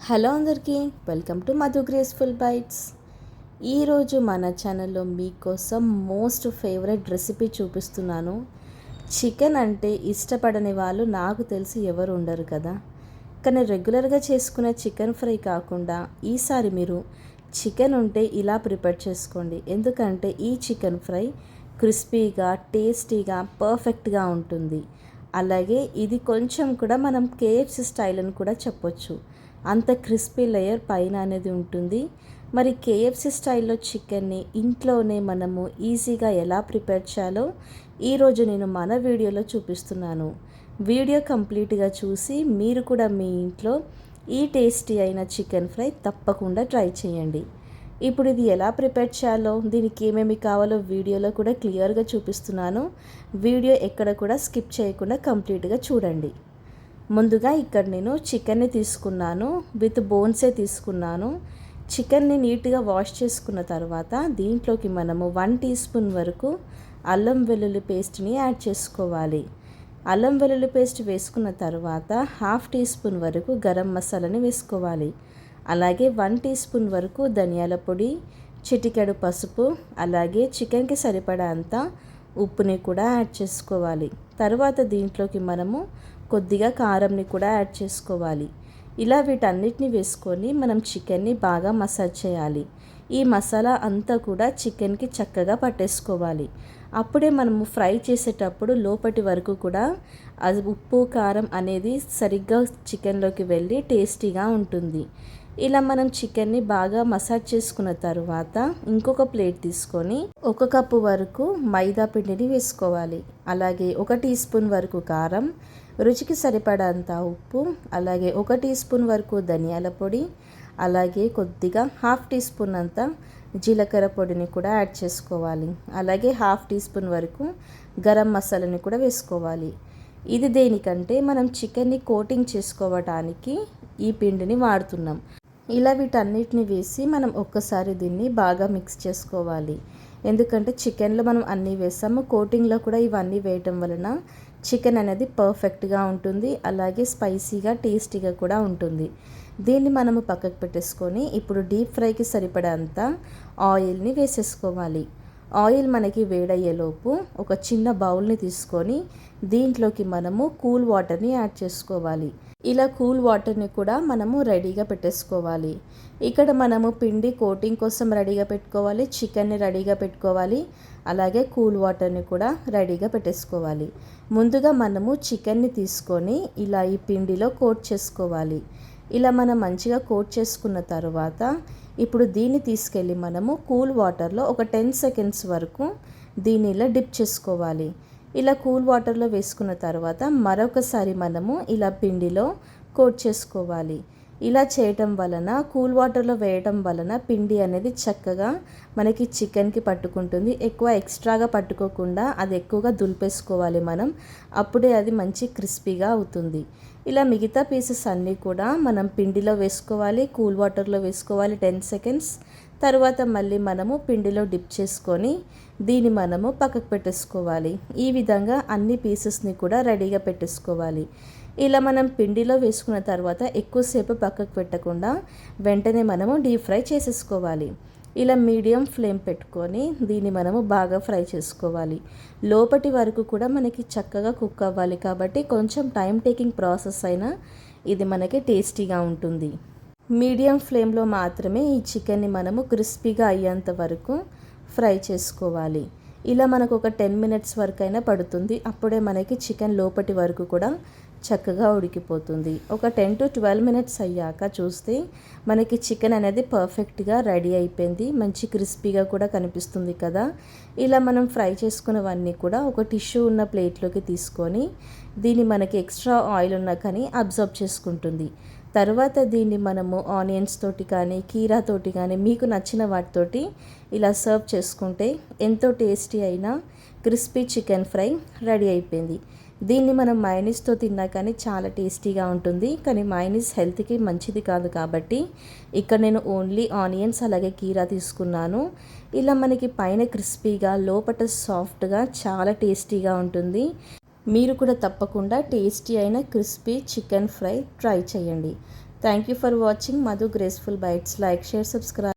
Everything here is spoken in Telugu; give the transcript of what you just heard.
హలో అందరికీ, welcome to Madhu graceful bytes. ఈరోజు మన ఛానల్లో మీకోసం మోస్ట్ ఫేవరెట్ రెసిపీ చూపిస్తున్నాను. చికెన్ అంటే ఇష్టపడని వాళ్ళు నాకు తెలిసి ఎవరు ఉండరు కదా. కానీ రెగ్యులర్గా చేసుకునే చికెన్ ఫ్రై కాకుండా ఈసారి మీరు చికెన్ ఉంటే ఇలా ప్రిపేర్ చేసుకోండి. ఎందుకంటే ఈ చికెన్ ఫ్రై క్రిస్పీగా, టేస్టీగా, పర్ఫెక్ట్గా ఉంటుంది. అలాగే ఇది కొంచెం కూడా మనం కేఎఫ్సి స్టైల్ అని కూడా చెప్పొచ్చు. అంత క్రిస్పీ లేయర్ పైన అనేది ఉంటుంది. మరి కేఎఫ్సి స్టైల్లో చికెన్ని ఇంట్లోనే మనము ఈజీగా ఎలా ప్రిపేర్ చేయాలో ఈరోజు నేను మన వీడియోలో చూపిస్తున్నాను. వీడియో కంప్లీట్గా చూసి మీరు కూడా మీ ఇంట్లో ఈ టేస్టీ అయిన చికెన్ ఫ్రై తప్పకుండా ట్రై చేయండి. ఇప్పుడు ఇది ఎలా ప్రిపేర్ చేయాలో, దీనికి ఏమేమి కావాలో వీడియోలో కూడా క్లియర్గా చూపిస్తున్నాను. వీడియో ఎక్కడ కూడా స్కిప్ చేయకుండా కంప్లీట్గా చూడండి. ముందుగా ఇక్కడ నేను చికెన్ని తీసుకున్నాను, విత్ బోన్సే తీసుకున్నాను. చికెన్ని నీట్గా వాష్ చేసుకున్న తర్వాత దీంట్లోకి మనము 1 టీ స్పూన్ వరకు అల్లం వెల్లుల్లి పేస్ట్ని యాడ్ చేసుకోవాలి. అల్లం వెల్లుల్లి పేస్ట్ వేసుకున్న తర్వాత 1/2 టీ స్పూన్ వరకు గరం మసాలాని వేసుకోవాలి. అలాగే 1 టీ స్పూన్ వరకు ధనియాల పొడి, చిటికెడు పసుపు, అలాగే చికెన్కి సరిపడా అంత ఉప్పుని కూడా యాడ్ చేసుకోవాలి. తర్వాత దీంట్లోకి మనము కొద్దిగా కారంని కూడా యాడ్ చేసుకోవాలి. ఇలా వీటన్నిటిని వేసుకొని మనం చికెన్ని బాగా మసాజ్ చేయాలి. ఈ మసాలా అంతా కూడా చికెన్కి చక్కగా పట్టేసుకోవాలి. అప్పుడే మనము ఫ్రై చేసేటప్పుడు లోపటి వరకు కూడా అది ఉప్పు కారం అనేది సరిగ్గా చికెన్లోకి వెళ్ళి టేస్టీగా ఉంటుంది. ఇలా మనం చికెన్ని బాగా మసాజ్ చేసుకున్న తర్వాత ఇంకొక ప్లేట్ తీసుకొని 1 కప్పు వరకు మైదా పిండిని వేసుకోవాలి. అలాగే 1 టీ స్పూన్ వరకు కారం, రుచికి సరిపడంత ఉప్పు, అలాగే 1 టీ స్పూన్ వరకు ధనియాల పొడి, అలాగే కొద్దిగా 1/2 టీ స్పూన్ అంత జీలకర్ర పొడిని కూడా యాడ్ చేసుకోవాలి. అలాగే 1/2 టీ స్పూన్ వరకు గరం మసాలాని కూడా వేసుకోవాలి. ఇది దేనికంటే మనం చికెన్ని కోటింగ్ చేసుకోవడానికి ఈ పిండిని వాడుతున్నాం. ఇలా వీటన్నిటిని వేసి మనం ఒక్కసారి దీన్ని బాగా మిక్స్ చేసుకోవాలి. ఎందుకంటే చికెన్లో మనం అన్నీ వేసాము, కోటింగ్లో కూడా ఇవన్నీ వేయటం వలన చికెన్ అనేది పర్ఫెక్ట్గా ఉంటుంది. అలాగే స్పైసీగా, టేస్టీగా కూడా ఉంటుంది. దీన్ని మనము పక్కకు పెట్టేసుకొని ఇప్పుడు డీప్ ఫ్రైకి సరిపడంత ఆయిల్ని వేసేసుకోవాలి. ఆయిల్ మనకి వేడయ్యేలోపు ఒక చిన్న బౌల్ని తీసుకొని దీంట్లోకి మనము కూల్ వాటర్ని యాడ్ చేసుకోవాలి. ఇలా కూల్ వాటర్ని కూడా మనము రెడీగా పెట్టేసుకోవాలి. ఇక్కడ మనము పిండి కోటింగ్ కోసం రెడీగా పెట్టుకోవాలి, చికెన్ని రెడీగా పెట్టుకోవాలి, అలాగే కూల్ వాటర్ని కూడా రెడీగా పెట్టేసుకోవాలి. ముందుగా మనము చికెన్ని తీసుకొని ఇలా ఈ పిండిలో కోట్ చేసుకోవాలి. ఇలా మనం మంచిగా కోట్ చేసుకున్న తర్వాత ఇప్పుడు దీన్ని తీసుకెళ్ళి మనము కూల్ వాటర్లో ఒక 10 సెకండ్స్ వరకు దీన్ని ఇలా డిప్ చేసుకోవాలి. ఇలా కూల్ వాటర్లో వేసుకున్న తర్వాత మరొకసారి మనము ఇలా పిండిలో కోట్ చేసుకోవాలి. ఇలా చేయటం వలన, కూల్ వాటర్లో వేయటం వలన పిండి అనేది చక్కగా మనకి చికెన్కి పట్టుకుంటుంది. ఎక్కువ ఎక్స్ట్రాగా పట్టుకోకుండా అది ఎక్కువగా దులిపేసుకోవాలి మనం. అప్పుడే అది మంచి క్రిస్పీగా అవుతుంది. ఇలా మిగతా పీసెస్ అన్నీ కూడా మనం పిండిలో వేసుకోవాలి, కూల్ వాటర్లో వేసుకోవాలి 10 సెకండ్స్. తర్వాత మళ్ళీ మనము పిండిలో డిప్ చేసుకొని దీన్ని మనము పక్కకు పెట్టేసుకోవాలి. ఈ విధంగా అన్ని పీసెస్ని కూడా రెడీగా పెట్టేసుకోవాలి. ఇలా మనం పిండిలో వేసుకున్న తర్వాత ఎక్కువసేపు పక్కకు పెట్టకుండా వెంటనే మనము డీప్ ఫ్రై చేసేసుకోవాలి. ఇలా మీడియం ఫ్లేమ్ పెట్టుకొని దీన్ని మనము బాగా ఫ్రై చేసుకోవాలి. లోపటి వరకు కూడా మనకి చక్కగా కుక్ అవ్వాలి. కాబట్టి కొంచెం టైం టేకింగ్ ప్రాసెస్ అయినా ఇది మనకి టేస్టీగా ఉంటుంది. మీడియం ఫ్లేమ్లో మాత్రమే ఈ చికెన్ని మనము క్రిస్పీగా అయ్యేంత వరకు ఫ్రై చేసుకోవాలి. ఇలా మనకు ఒక 10 మినిట్స్ వరకు అయినా పడుతుంది. అప్పుడే మనకి చికెన్ లోపటి వరకు కూడా చక్కగా ఉడికిపోతుంది. ఒక 10 to 12 మినిట్స్ అయ్యాక చూస్తే మనకి చికెన్ అనేది పర్ఫెక్ట్గా రెడీ అయిపోయింది. మంచి క్రిస్పీగా కూడా కనిపిస్తుంది కదా. ఇలా మనం ఫ్రై చేసుకున్నవన్నీ కూడా ఒక టిష్యూ ఉన్న ప్లేట్లోకి తీసుకొని దీన్ని మనకి ఎక్స్ట్రా ఆయిల్ ఉన్నా కానీ అబ్జర్వ్ చేసుకుంటుంది. తర్వాత దీన్ని మనము ఆనియన్స్ తోటి కానీ, కీరా తోటి కానీ, మీకు నచ్చిన వాటితోటి ఇలా సర్వ్ చేసుకుంటే ఎంతో టేస్టీ అయిన క్రిస్పీ చికెన్ ఫ్రై రెడీ అయిపోయింది. దీన్ని మనం మైనీస్తో తిన్నా కానీ చాలా టేస్టీగా ఉంటుంది. కానీ మైనీస్ హెల్త్కి మంచిది కాదు కాబట్టి ఇక్కడ నేను ఓన్లీ ఆనియన్స్ అలాగే కీరా తీసుకున్నాను. ఇలా మనకి పైన క్రిస్పీగా, లోపల సాఫ్ట్గా చాలా టేస్టీగా ఉంటుంది. మీరు కూడా తప్పకుండా టేస్టీ అయిన క్రిస్పీ చికెన్ ఫ్రై ట్రై చేయండి. Thank you for watching Madhu graceful bytes. Like, share, subscribe.